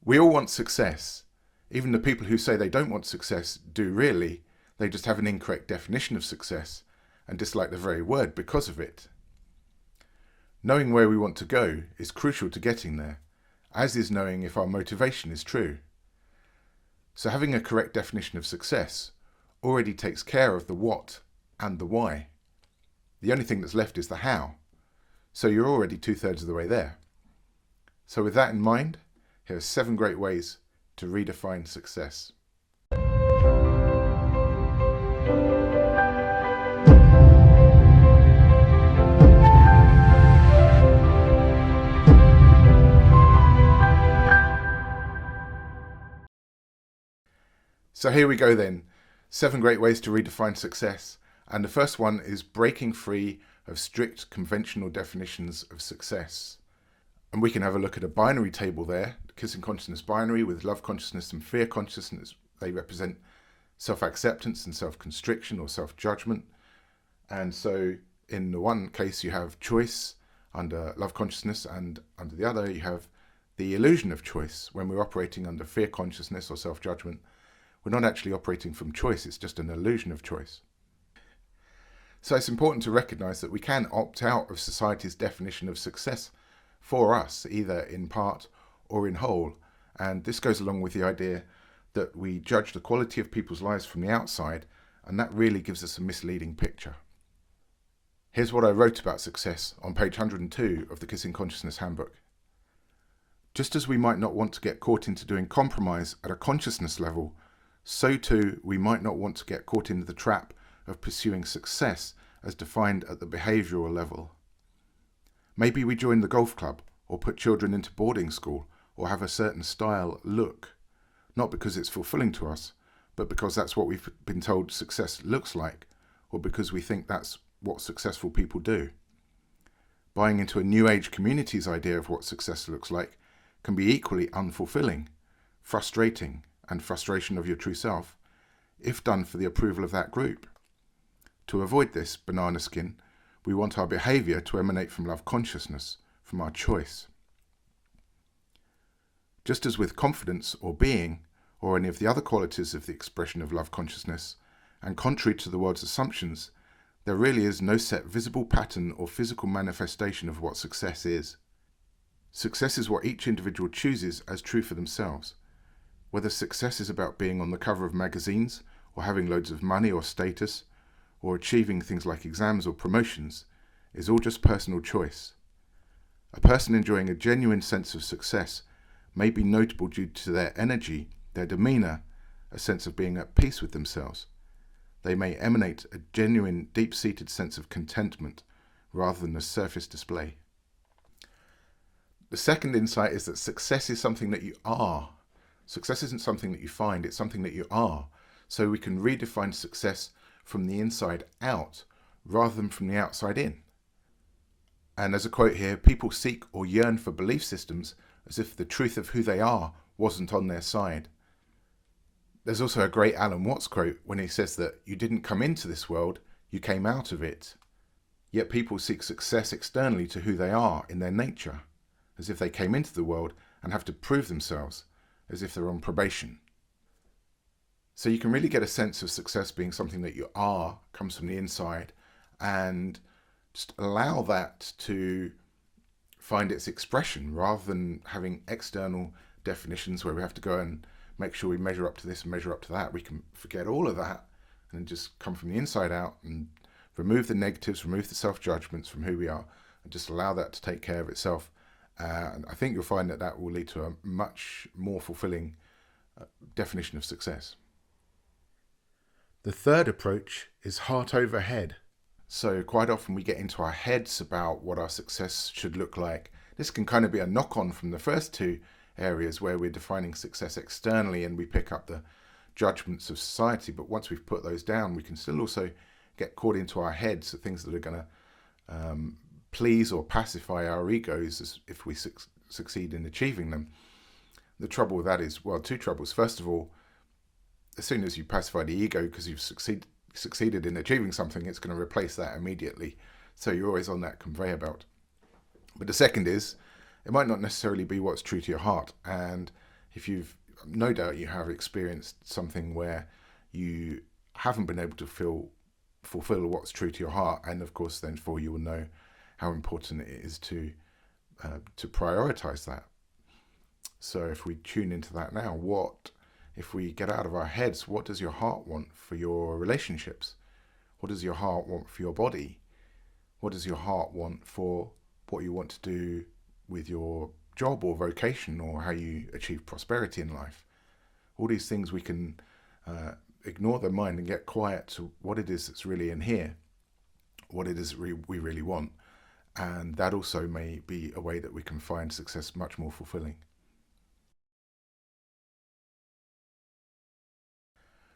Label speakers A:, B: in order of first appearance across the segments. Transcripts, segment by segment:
A: We all want success. Even the people who say they don't want success do really. They just have an incorrect definition of success and dislike the very word because of it. Knowing where we want to go is crucial to getting there, as is knowing if our motivation is true. So having a correct definition of success already takes care of the what and the why. The only thing that's left is the how. So you're already 2/3 of the way there. So with that in mind, here are 7 great ways to redefine success. So here we go then. 7 great ways to redefine success. And the first one is breaking free of strict conventional definitions of success. And we can have a look at a binary table there, the kissing consciousness binary with love consciousness and fear consciousness. They represent self-acceptance and self-constriction or self-judgment. And so in the one case you have choice under love consciousness, and under the other you have the illusion of choice. When we're operating under fear consciousness or self-judgment, we're not actually operating from choice, it's just an illusion of choice. So it's important to recognize that we can opt out of society's definition of success for us, either in part or in whole. And this goes along with the idea that we judge the quality of people's lives from the outside, and that really gives us a misleading picture. Here's what I wrote about success on page 102 of the Kissing Consciousness Handbook. Just as we might not want to get caught into doing compromise at a consciousness level, so too we might not want to get caught into the trap of pursuing success as defined at the behavioural level. Maybe we join the golf club, or put children into boarding school, or have a certain style look, not because it's fulfilling to us, but because that's what we've been told success looks like, or because we think that's what successful people do. Buying into a New Age community's idea of what success looks like can be equally unfulfilling, frustrating, and frustration of your true self, if done for the approval of that group. To avoid this banana skin, we want our behaviour to emanate from love consciousness, from our choice. Just as with confidence or being, or any of the other qualities of the expression of love consciousness, and contrary to the world's assumptions, there really is no set visible pattern or physical manifestation of what success is. Success is what each individual chooses as true for themselves. Whether success is about being on the cover of magazines, or having loads of money or status, or achieving things like exams or promotions, is all just personal choice. A person enjoying a genuine sense of success may be notable due to their energy, their demeanour, a sense of being at peace with themselves. They may emanate a genuine, deep-seated sense of contentment rather than a surface display. The second insight is that success is something that you are. Success isn't something that you find, it's something that you are. So we can redefine success from the inside out rather than from the outside in. And as a quote here, people seek or yearn for belief systems as if the truth of who they are wasn't on their side. There's also a great Alan Watts quote when he says that you didn't come into this world, you came out of it. Yet people seek success externally to who they are in their nature, as if they came into the world and have to prove themselves, as if they're on probation. So you can really get a sense of success being something that you are, comes from the inside, and just allow that to find its expression rather than having external definitions where we have to go and make sure we measure up to this and measure up to that. We can forget all of that and just come from the inside out and remove the negatives, remove the self-judgments from who we are, and just allow that to take care of itself. And I think you'll find that that will lead to a much more fulfilling definition of success. The third approach is heart over head. So quite often we get into our heads about what our success should look like. This can kind of be a knock-on from the first two areas where we're defining success externally and we pick up the judgments of society. But once we've put those down, we can still also get caught into our heads of things that are going to please or pacify our egos as if we succeed in achieving them. The trouble with that is, well, 2 troubles. First of all, as soon as you pacify the ego because you've succeeded in achieving something, it's going to replace that immediately. So you're always on that conveyor belt. But the second is, it might not necessarily be what's true to your heart. And if you've, no doubt you have experienced something where you haven't been able to fulfill what's true to your heart, and of course, then for you will know how important it is to prioritize that. So if we tune into that now, if we get out of our heads, what does your heart want for your relationships? What does your heart want for your body? What does your heart want for what you want to do with your job or vocation, or how you achieve prosperity in life? All these things we can ignore the mind and get quiet to what it is that's really in here, what it is we really want. And that also may be a way that we can find success much more fulfilling.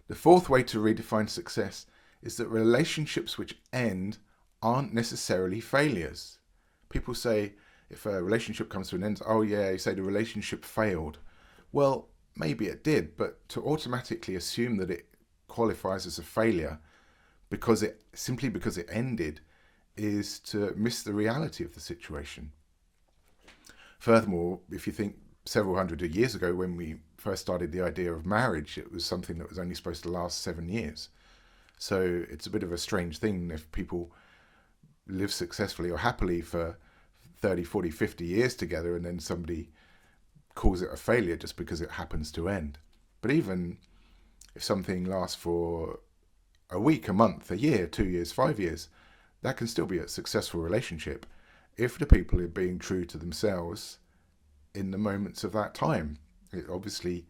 A: The fourth way to redefine success is that relationships which end aren't necessarily failures. People say if a relationship comes to an end, oh yeah, you say the relationship failed. Well, maybe it did, but to automatically assume that it qualifies as a failure because it ended is to miss the reality of the situation. Furthermore, if you think several hundred years ago when we first started the idea of marriage, it was something that was only supposed to last 7 years. So it's a bit of a strange thing if people live successfully or happily for 30, 40, 50 years together and then somebody calls it a failure just because it happens to end. But even if something lasts for a week, a month, a year, 2 years, 5 years, that can still be a successful relationship if the people are being true to themselves in the moments of that time. It obviously,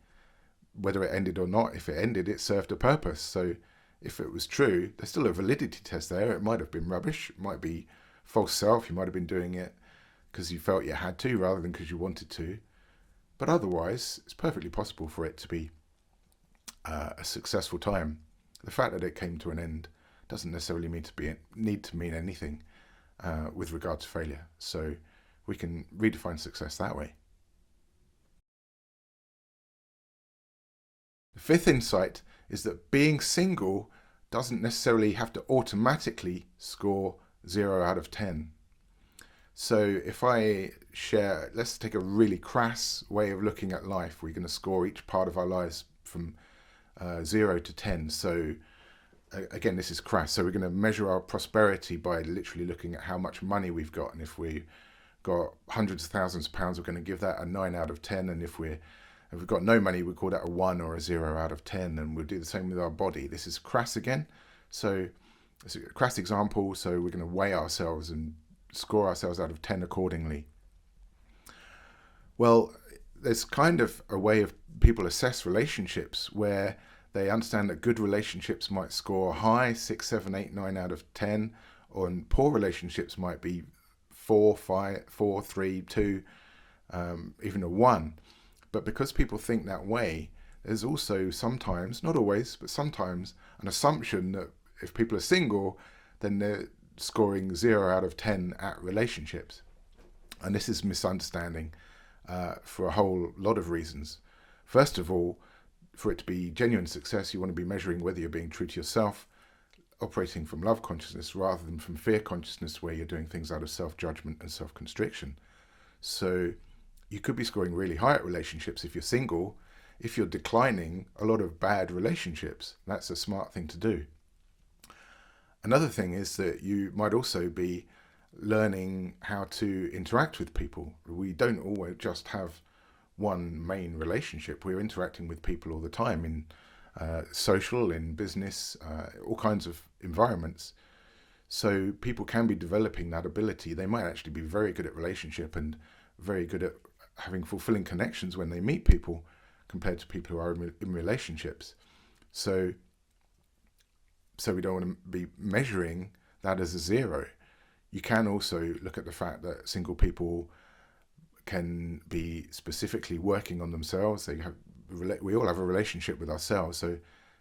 A: whether it ended or not, if it ended, it served a purpose. So if it was true, there's still a validity test there. It might have been rubbish. It might be false self. You might have been doing it because you felt you had to rather than because you wanted to. But otherwise, it's perfectly possible for it to be a successful time. The fact that it came to an end doesn't necessarily need to mean anything with regard to failure. So we can redefine success that way. The fifth insight is that being single doesn't necessarily have to automatically score 0 out of 10. So if I share, let's take a really crass way of looking at life. We're going to score each part of our lives from 0 to 10. So again, this is crass. So we're going to measure our prosperity by literally looking at how much money we've got. And if we've got hundreds of thousands of pounds, we're going to give that a 9 out of 10. And if we've got no money, we call that a 1 or a 0 out of 10. And we'll do the same with our body. This is crass again. So it's a crass example. So we're going to weigh ourselves and score ourselves out of 10 accordingly. Well, there's kind of a way of people assess relationships where they understand that good relationships might score high, 6, 7, 8, 9 out of 10, and poor relationships might be 4, 5, 4, 3, 2, even a 1. But because people think that way, there's also sometimes, not always, but sometimes an assumption that if people are single, then they're scoring 0 out of 10 at relationships. And this is misunderstanding for a whole lot of reasons. First of all, for it to be genuine success, you want to be measuring whether you're being true to yourself, operating from love consciousness rather than from fear consciousness, where you're doing things out of self-judgment and self-constriction. So you could be scoring really high at relationships if you're single. If you're declining a lot of bad relationships, that's a smart thing to do. Another thing is that you might also be learning how to interact with people. We don't always just have one main relationship. We're interacting with people all the time in social, in business, all kinds of environments. So people can be developing that ability. They might actually be very good at relationship and very good at having fulfilling connections when they meet people compared to people who are in relationships. So we don't want to be measuring that as a 0. You can also look at the fact that single people can be specifically working on themselves. We all have a relationship with ourselves. So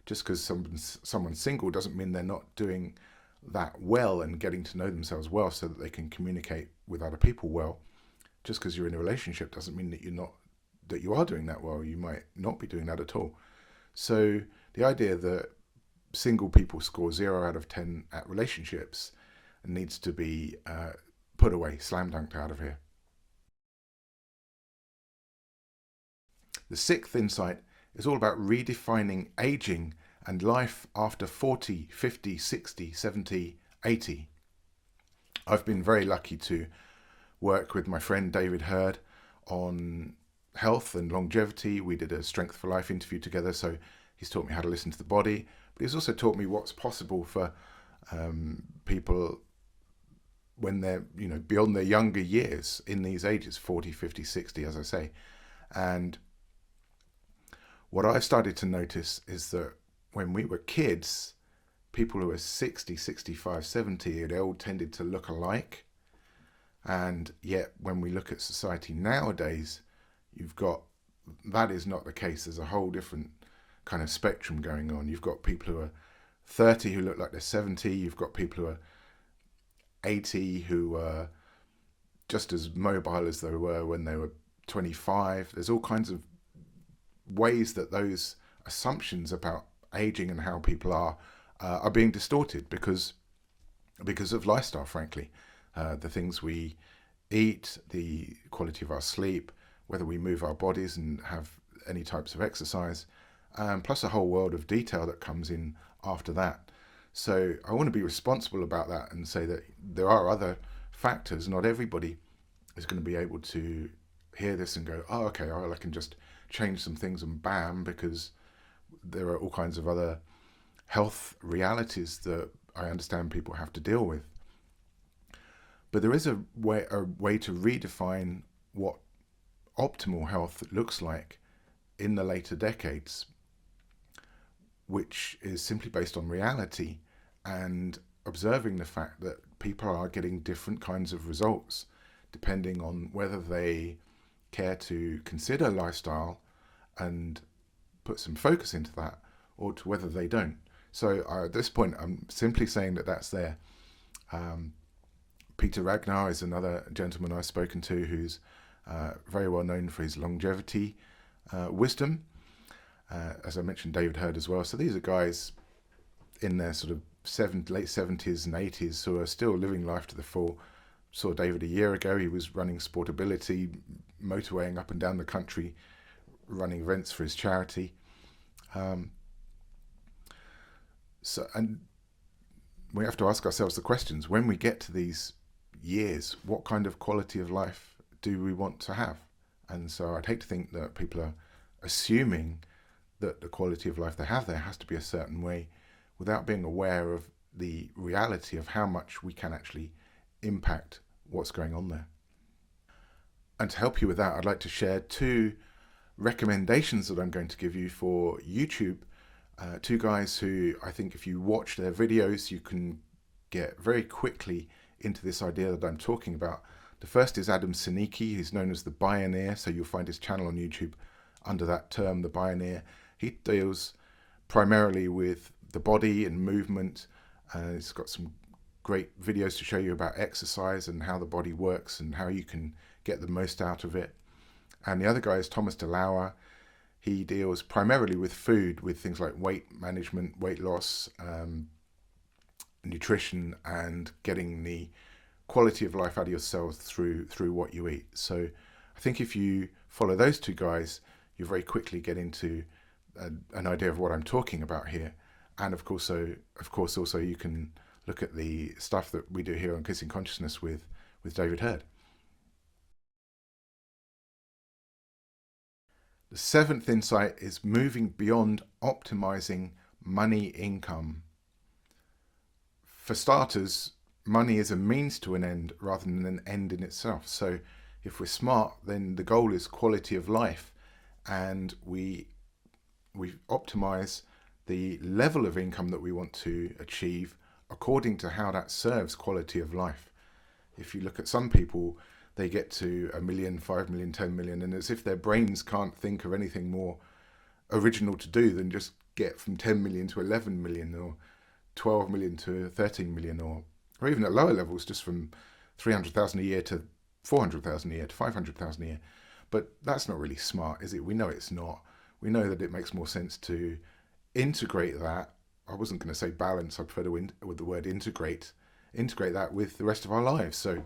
A: just because someone's single doesn't mean they're not doing that well and getting to know themselves well so that they can communicate with other people well. Just because you're in a relationship doesn't mean that you are doing that well. You might not be doing that at all. So the idea that single people score 0 out of 10 at relationships needs to be put away, slam dunked out of here. The sixth insight is all about redefining aging and life after 40, 50, 60, 70, 80. I've been very lucky to work with my friend David Hurd on health and longevity. We did a Strength for Life interview together, so he's taught me how to listen to the body, but he's also taught me what's possible for people when they're beyond their younger years in these ages, 40, 50, 60, as I say. And what I've started to notice is that when we were kids, people who were 60, 65, 70, they all tended to look alike. And yet when we look at society nowadays, that is not the case. There's a whole different kind of spectrum going on. You've got people who are 30 who look like they're 70. You've got people who are 80 who are just as mobile as they were when they were 25. There's all kinds of ways that those assumptions about aging and how people are being distorted because of lifestyle, frankly. The things we eat, the quality of our sleep, whether we move our bodies and have any types of exercise, plus a whole world of detail that comes in after that. So I want to be responsible about that and say that there are other factors. Not everybody is going to be able to hear this and go, oh, okay, I can just change some things and bam, because there are all kinds of other health realities that I understand people have to deal with. But there is a way to redefine what optimal health looks like in the later decades, which is simply based on reality and observing the fact that people are getting different kinds of results depending on whether they care to consider lifestyle and put some focus into that, or to whether they don't. So at this point, I'm simply saying that that's there. Peter Ragnar is another gentleman I've spoken to who's very well known for his longevity wisdom. As I mentioned, David Hurd as well. So these are guys in their sort of late 70s and 80s who are still living life to the full. Saw David a year ago. He was running Sportability, motorwaying up and down the country, running events for his charity. And we have to ask ourselves the questions: when we get to these years, what kind of quality of life do we want to have? And so I'd hate to think that people are assuming that the quality of life they have there has to be a certain way, without being aware of the reality of how much we can actually impact what's going on there. And to help you with that, I'd like to share two recommendations that I'm going to give you for YouTube. Two guys who I think if you watch their videos, you can get very quickly into this idea that I'm talking about. The first is Adam Sinicki, who's known as the Bioneer, so you'll find his channel on YouTube under that term, the Bioneer. He deals primarily with the body and movement. He's got some great videos to show you about exercise and how the body works and how you can get the most out of it. And the other guy is Thomas DeLauer. He deals primarily with food, with things like weight management, weight loss, nutrition, and getting the quality of life out of yourself through what you eat. So I think if you follow those two guys, you very quickly get into an idea of what I'm talking about here. And of course also you can look at the stuff that we do here on Kissing Consciousness with David Hurd. The seventh insight is moving beyond optimizing money income. For starters, money is a means to an end rather than an end in itself. So if we're smart, then the goal is quality of life, and we optimize the level of income that we want to achieve according to how that serves quality of life. If you look at some people, they get to 1 million, 5 million, 10 million, and as if their brains can't think of anything more original to do than just get from 10 million to 11 million, or 12 million to 13 million, or even at lower levels, just from 300,000 a year to 400,000 a year to 500,000 a year. But that's not really smart, is it? We know it's not. We know that it makes more sense to integrate that. I wasn't going to say balance. I prefer to with the word integrate that with the rest of our lives. So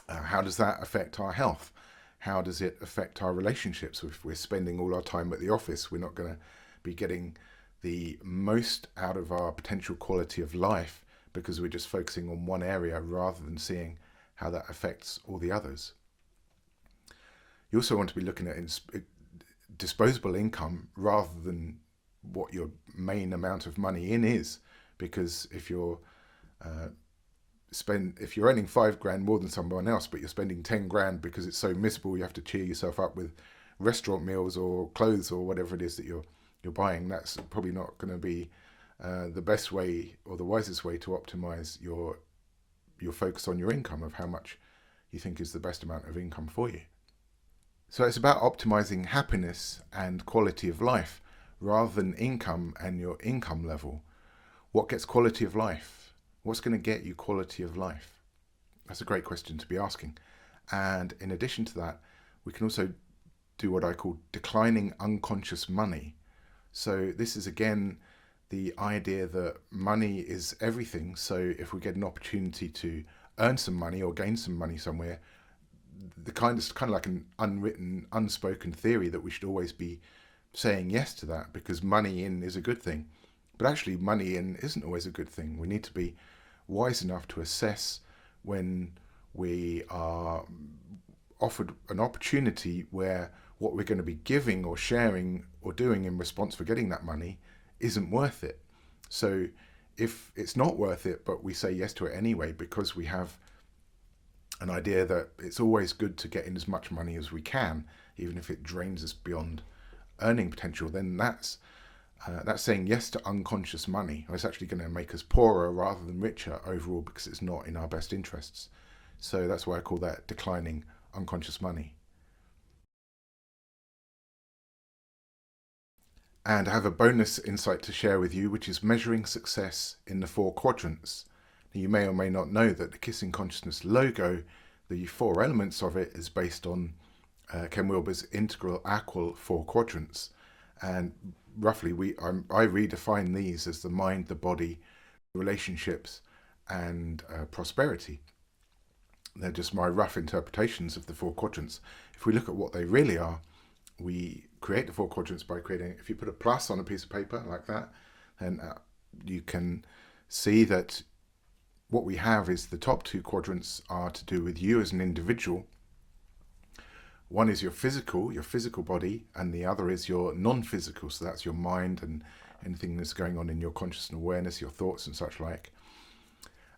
A: how does that affect our health? how does it affect our relationships? If we're spending all our time at the office, we're not going to be getting the most out of our potential quality of life because we're just focusing on one area rather than seeing how that affects all the others. You also want to be looking at disposable income rather than what your main amount of money in is, because if you're earning £5 more than someone else, but you're spending 10 grand because it's so miserable, you have to cheer yourself up with restaurant meals or clothes or whatever it is that you're buying. That's probably not going to be the best way or the wisest way to optimize your focus on your income, of how much you think is the best amount of income for you. So it's about optimizing happiness and quality of life rather than income and your income level. What gets quality of life? What's going to get you quality of life? That's a great question to be asking. And in addition to that, we can also do what I call declining unconscious money. So this is again the idea that money is everything. So if we get an opportunity to earn some money or gain some money somewhere, the kind of like an unwritten, unspoken theory that we should always be saying yes to that because money in is a good thing. But actually, money in isn't always a good thing. We need to be wise enough to assess when we are offered an opportunity where what we're going to be giving or sharing or doing in response for getting that money isn't worth it. So if it's not worth it, but we say yes to it anyway because we have an idea that it's always good to get in as much money as we can, even if it drains us beyond earning potential, then that's saying yes to unconscious money. It's actually going to make us poorer rather than richer overall because it's not in our best interests. So that's why I call that declining unconscious money. And I have a bonus insight to share with you, which is measuring success in the 4 quadrants. Now, you may or may not know that the Kissing Consciousness logo, the 4 elements of it, is based on Ken Wilber's integral AQUAL 4 quadrants. And roughly, I redefine these as the mind, the body, relationships, and prosperity. They're just my rough interpretations of the 4 quadrants. If we look at what they really are, we create the 4 quadrants by creating, if you put a plus on a piece of paper like that, then you can see that what we have is the top 2 quadrants are to do with you as an individual. One is your physical body, and the other is your non-physical. So that's your mind and anything that's going on in your conscious and awareness, your thoughts and such like.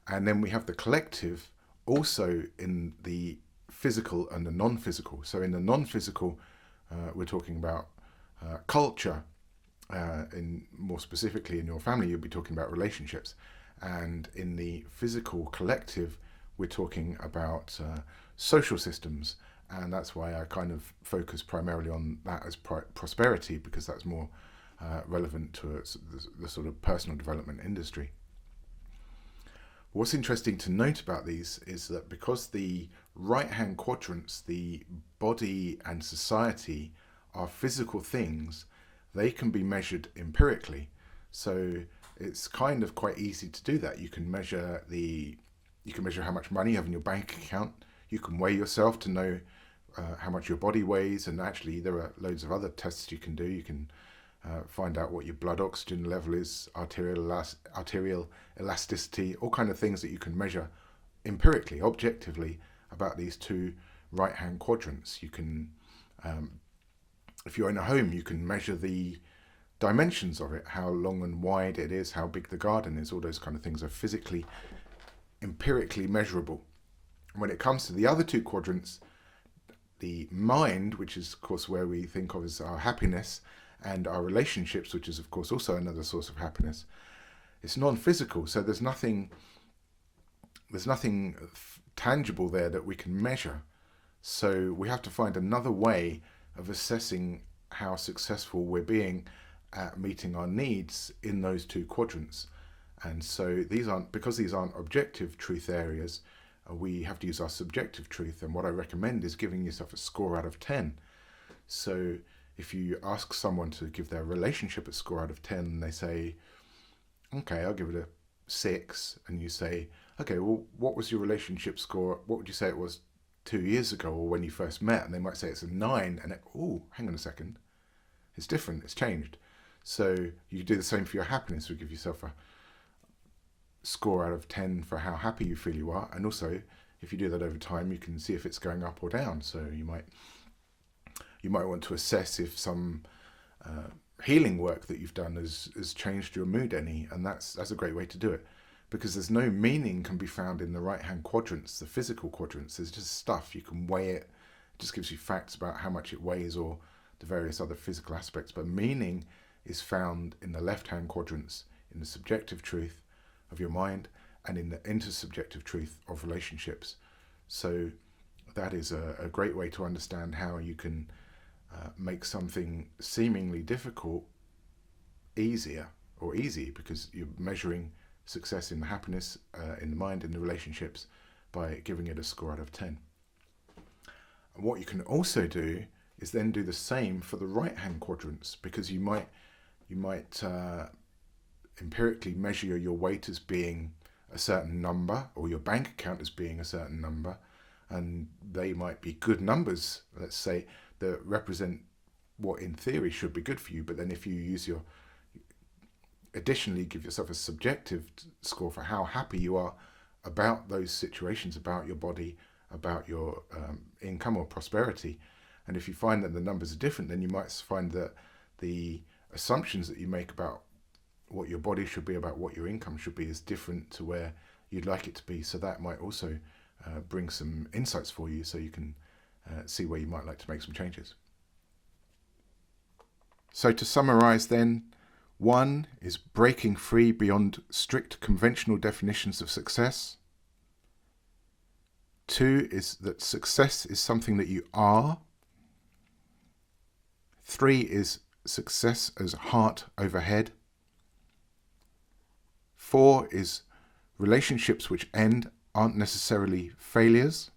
A: And then we have the collective also in the physical and the non-physical. So in the non-physical, we're talking about culture. More specifically in your family, you'll be talking about relationships. And in the physical collective, we're talking about social systems. And that's why I kind of focus primarily on that as prosperity, because that's more relevant to the sort of personal development industry. What's interesting to note about these is that because the right-hand quadrants, the body and society, are physical things, they can be measured empirically. So it's kind of quite easy to do that. You can measure how much money you have in your bank account. You can weigh yourself to know how much your body weighs, and actually there are loads of other tests you can do. You can find out what your blood oxygen level is, arterial elasticity, all kind of things that you can measure empirically, objectively about these 2 right-hand quadrants. You can, if you're in a home, you can measure the dimensions of it, how long and wide it is, how big the garden is, all those kind of things are physically, empirically measurable. And when it comes to the other 2 quadrants, the mind, which is of course where we think of as our happiness, and our relationships, which is of course also another source of happiness, it's non-physical. So there's nothing tangible there that we can measure. So we have to find another way of assessing how successful we're being at meeting our needs in those 2 quadrants. And so because these aren't objective truth areas, we have to use our subjective truth. And what I recommend is giving yourself a score out of 10. So if you ask someone to give their relationship a score out of 10, and they say, okay, I'll give it a 6, and you say, okay, well, what was your relationship score? What would you say it was 2 years ago or when you first met, and they might say it's a 9, and hang on a second, it's different, it's changed. So you do the same for your happiness. So give yourself a score out of 10 for how happy you feel you are, and also if you do that over time, you can see if it's going up or down. So you might want to assess if some healing work that you've done has changed your mood any, and that's a great way to do it, because there's no meaning can be found in the right hand quadrants, the physical quadrants. There's just stuff, you can weigh it. It just gives you facts about how much it weighs or the various other physical aspects, but meaning is found in the left hand quadrants, in the subjective truth of your mind and in the intersubjective truth of relationships. So that is a great way to understand how you can make something seemingly difficult easier or easy, because you're measuring success in the happiness in the mind, in the relationships, by giving it a score out of 10. And what you can also do is then do the same for the right hand quadrants, because you might empirically measure your weight as being a certain number, or your bank account as being a certain number, and they might be good numbers, let's say, that represent what in theory should be good for you. But then if you additionally give yourself a subjective score for how happy you are about those situations, about your body, about your income or prosperity, and if you find that the numbers are different, then you might find that the assumptions that you make about what your body should be, about what your income should be, is different to where you'd like it to be. So that might also bring some insights for you, so you can see where you might like to make some changes. So to summarize then, 1 is breaking free beyond strict conventional definitions of success. 2 is that success is something that you are. 3 is success as heart over head. 4 is relationships which end aren't necessarily failures.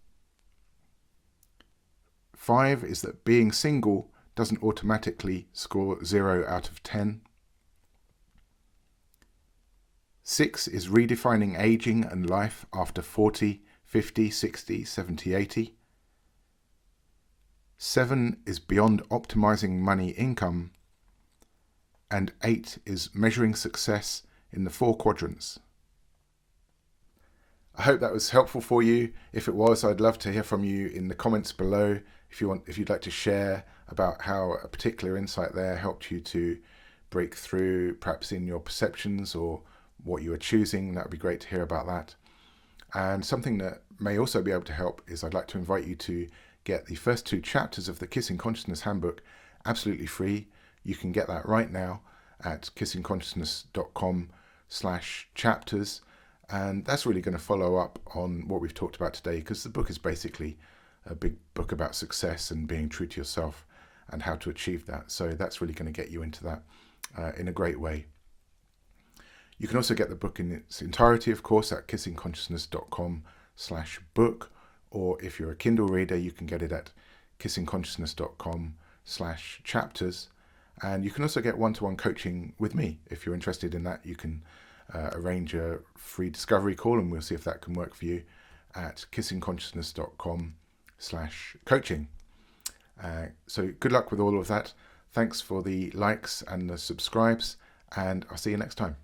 A: 5 is that being single doesn't automatically score 0 out of 10. 6 is redefining aging and life after 40, 50, 60, 70, 80. 7 is beyond optimizing money income. And 8 is measuring success in the 4 quadrants. I hope that was helpful for you. If it was, I'd love to hear from you in the comments below. If you'd like to share about how a particular insight there helped you to break through, perhaps in your perceptions or what you are choosing, that would be great to hear about that. And something that may also be able to help is I'd like to invite you to get the first 2 chapters of the Kissing Consciousness Handbook absolutely free. You can get that right now at kissingconsciousness.com/chapters. And that's really going to follow up on what we've talked about today, because the book is basically a big book about success and being true to yourself and how to achieve that. So that's really going to get you into that in a great way. You can also get the book in its entirety, of course, at kissingconsciousness.com/book. Or if you're a Kindle reader, you can get it at kissingconsciousness.com/chapters. And you can also get one-to-one coaching with me. If you're interested in that, you can arrange a free discovery call, and we'll see if that can work for you at kissingconsciousness.com/coaching. So good luck with all of that. Thanks for the likes and the subscribes, and I'll see you next time.